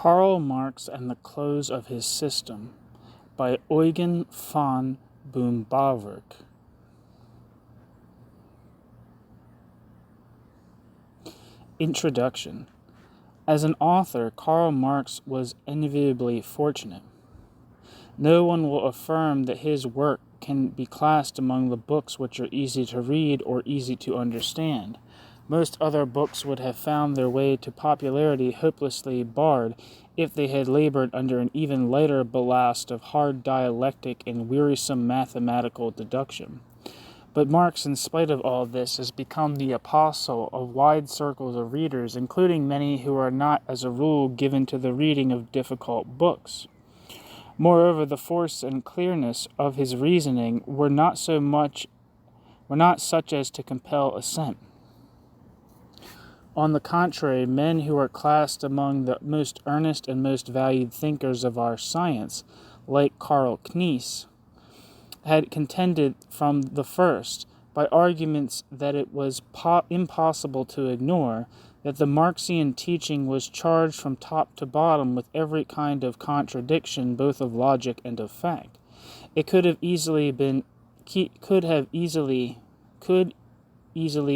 Karl Marx and the Close of His System by Eugen von Böhm-Bawerk. Introduction. As an author, Karl Marx was enviably fortunate. No one will affirm that his work can be classed among the books which are easy to read or easy to understand. Most other books would have found their way to popularity hopelessly barred if they had labored under an even lighter ballast of hard dialectic and wearisome mathematical deduction. But Marx, in spite of all this, has become the apostle of wide circles of readers, including many who are not, as a rule, given to the reading of difficult books. Moreover, the force and clearness of his reasoning were not such as to compel assent. On the contrary, men who are classed among the most earnest and most valued thinkers of our science, like Karl had contended from the first, by arguments that it was impossible to ignore, that the Marxian teaching was charged from top to bottom with every kind of contradiction, both of logic and of fact. It could easily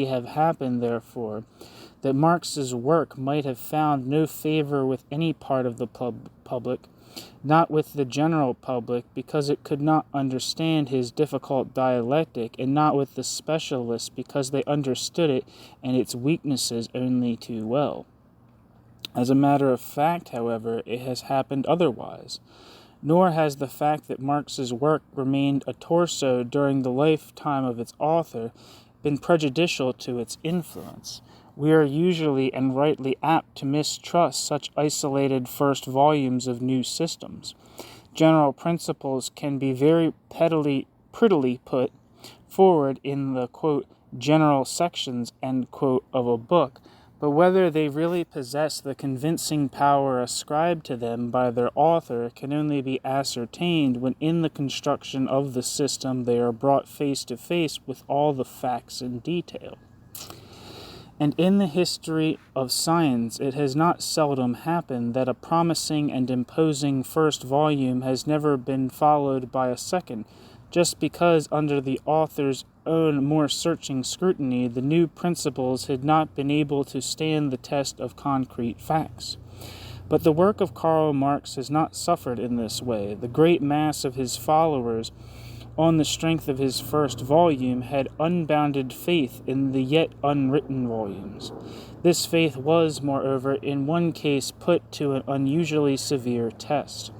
have happened, therefore, that Marx's work might have found no favor with any part of the public, not with the general public, because it could not understand his difficult dialectic, and not with the specialists, because they understood it and its weaknesses only too well. As a matter of fact, however, it has happened otherwise. Nor has the fact that Marx's work remained a torso during the lifetime of its author been prejudicial to its influence. We are usually and rightly apt to mistrust such isolated first volumes of new systems. General principles can be very prettily put forward in the, quote, general sections, end quote, of a book, but whether they really possess the convincing power ascribed to them by their author can only be ascertained when in the construction of the system they are brought face to face with all the facts in detail. And in the history of science, it has not seldom happened that a promising and imposing first volume has never been followed by a second, just because under the author's own more searching scrutiny, the new principles had not been able to stand the test of concrete facts. But the work of Karl Marx has not suffered in this way. The great mass of his followers, on the strength of his first volume, had unbounded faith in the yet unwritten volumes. This faith was, moreover, in one case put to an unusually severe test.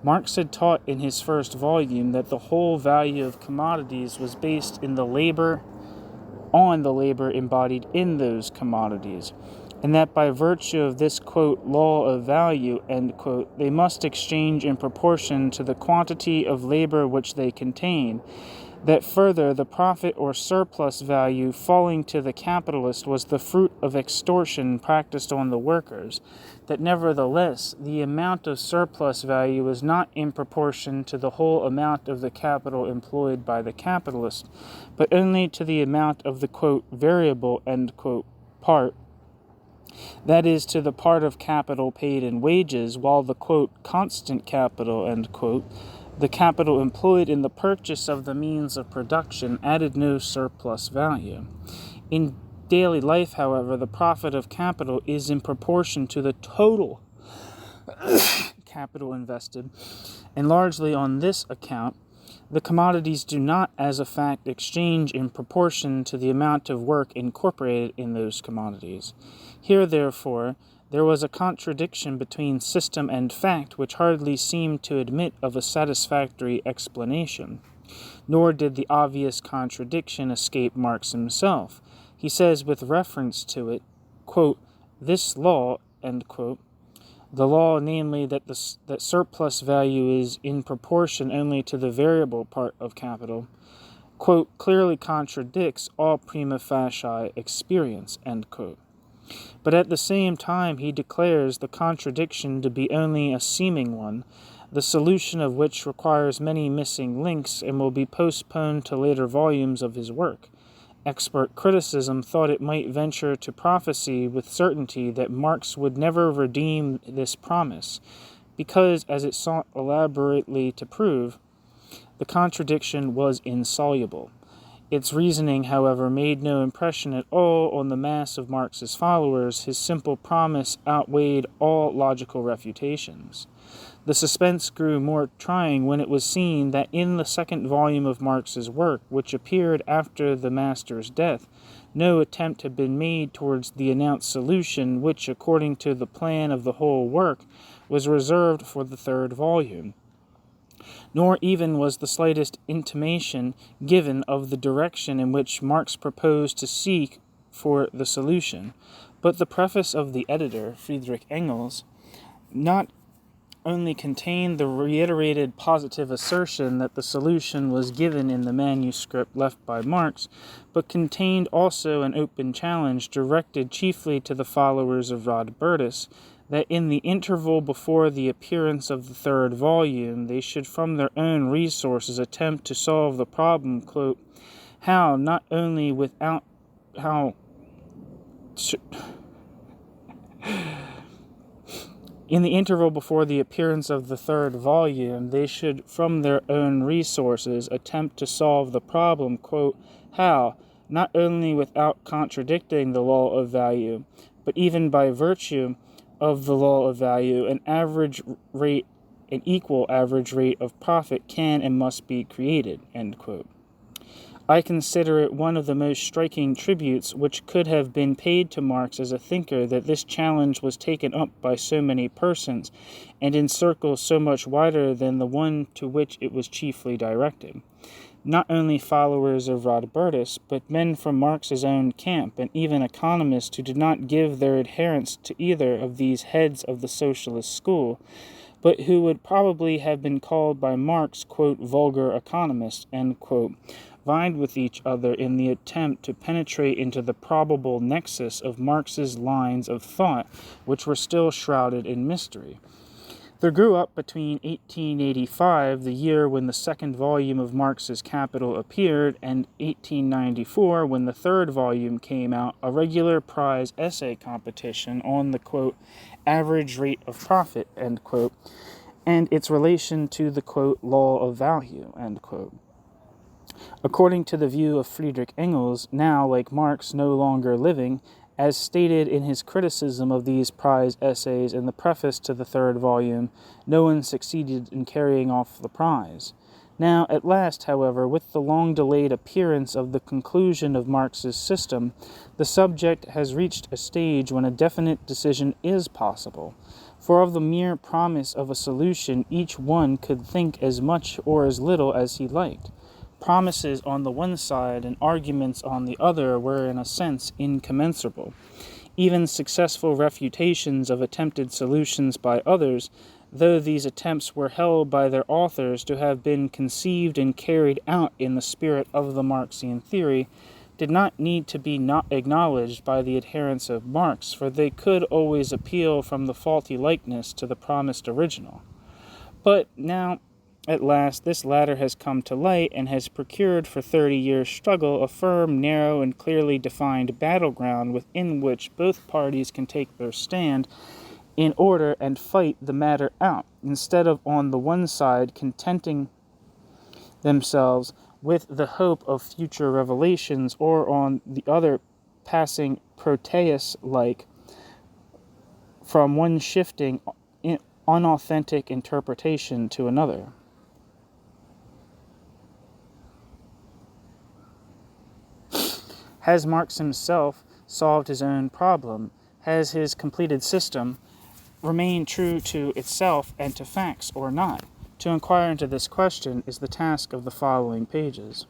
Marx had taught in his first volume that the whole value of commodities was based on the labor embodied in those commodities, and that by virtue of this, quote, law of value, end quote, they must exchange in proportion to the quantity of labor which they contain. That further, the profit or surplus value falling to the capitalist was the fruit of extortion practiced on the workers. That nevertheless, the amount of surplus value was not in proportion to the whole amount of the capital employed by the capitalist, but only to the amount of the, quote, variable, end quote, part, that is, to the part of capital paid in wages, while the, quote, constant capital, end quote, the capital employed in the purchase of the means of production, added no surplus value. In daily life, however, the profit of capital is in proportion to the total capital invested, and largely on this account, the commodities do not, as a fact, exchange in proportion to the amount of work incorporated in those commodities. Here, therefore, there was a contradiction between system and fact which hardly seemed to admit of a satisfactory explanation. Nor did the obvious contradiction escape Marx himself. He says with reference to it, quote, this law, end quote, the law, namely, that surplus value is in proportion only to the variable part of capital, quote, clearly contradicts all prima facie experience, end quote. But at the same time he declares the contradiction to be only a seeming one, the solution of which requires many missing links and will be postponed to later volumes of his work. expert criticism thought it might venture to prophesy with certainty that Marx would never redeem this promise, because, as it sought elaborately to prove, the contradiction was insoluble. Its reasoning, however, made no impression at all on the mass of Marx's followers. His simple promise outweighed all logical refutations. The suspense grew more trying when it was seen that in the second volume of Marx's work, which appeared after the master's death, no attempt had been made towards the announced solution, which, according to the plan of the whole work, was reserved for the third volume. Nor even was the slightest intimation given of the direction in which Marx proposed to seek for the solution. But the preface of the editor, Friedrich Engels, not only contained the reiterated positive assertion that the solution was given in the manuscript left by Marx, but contained also an open challenge directed chiefly to the followers of Rodbertus, that in the interval before the appearance of the third volume, they should from their own resources attempt to solve the problem, quote, how not only without how in the interval before the appearance of the third volume, they should from their own resources attempt to solve the problem, quote, how not only without contradicting the law of value, but even by virtue of the law of value, an equal average rate of profit can and must be created, end quote. I consider it one of the most striking tributes which could have been paid to Marx as a thinker that this challenge was taken up by so many persons, and in circles so much wider than the one to which it was chiefly directed. Not only followers of Rodbertus, but men from Marx's own camp, and even economists who did not give their adherence to either of these heads of the socialist school, but who would probably have been called by Marx, quote, vulgar economists, end quote, vied with each other in the attempt to penetrate into the probable nexus of Marx's lines of thought, which were still shrouded in mystery. There grew up between 1885, the year when the second volume of Marx's Capital appeared, and 1894, when the third volume came out, a regular prize essay competition on the, quote, average rate of profit, end quote, and its relation to the, quote, law of value, end quote. According to the view of Friedrich Engels, now, like Marx, no longer living, as stated in his criticism of these prize essays in the preface to the third volume, no one succeeded in carrying off the prize. Now, at last, however, with the long-delayed appearance of the conclusion of Marx's system, the subject has reached a stage when a definite decision is possible. For of the mere promise of a solution, each one could think as much or as little as he liked. Promises on the one side and arguments on the other were in a sense incommensurable. Even successful refutations of attempted solutions by others, though these attempts were held by their authors to have been conceived and carried out in the spirit of the Marxian theory, did not need to be not acknowledged by the adherents of Marx, for they could always appeal from the faulty likeness to the promised original. But now, at last, this latter has come to light and has procured for 30 years' struggle a firm, narrow, and clearly defined battleground within which both parties can take their stand in order and fight the matter out, instead of on the one side contenting themselves with the hope of future revelations, or on the other passing Proteus-like from one shifting, unauthentic interpretation to another. Has Marx himself solved his own problem? Has his completed system remained true to itself and to facts or not? To inquire into this question is the task of the following pages.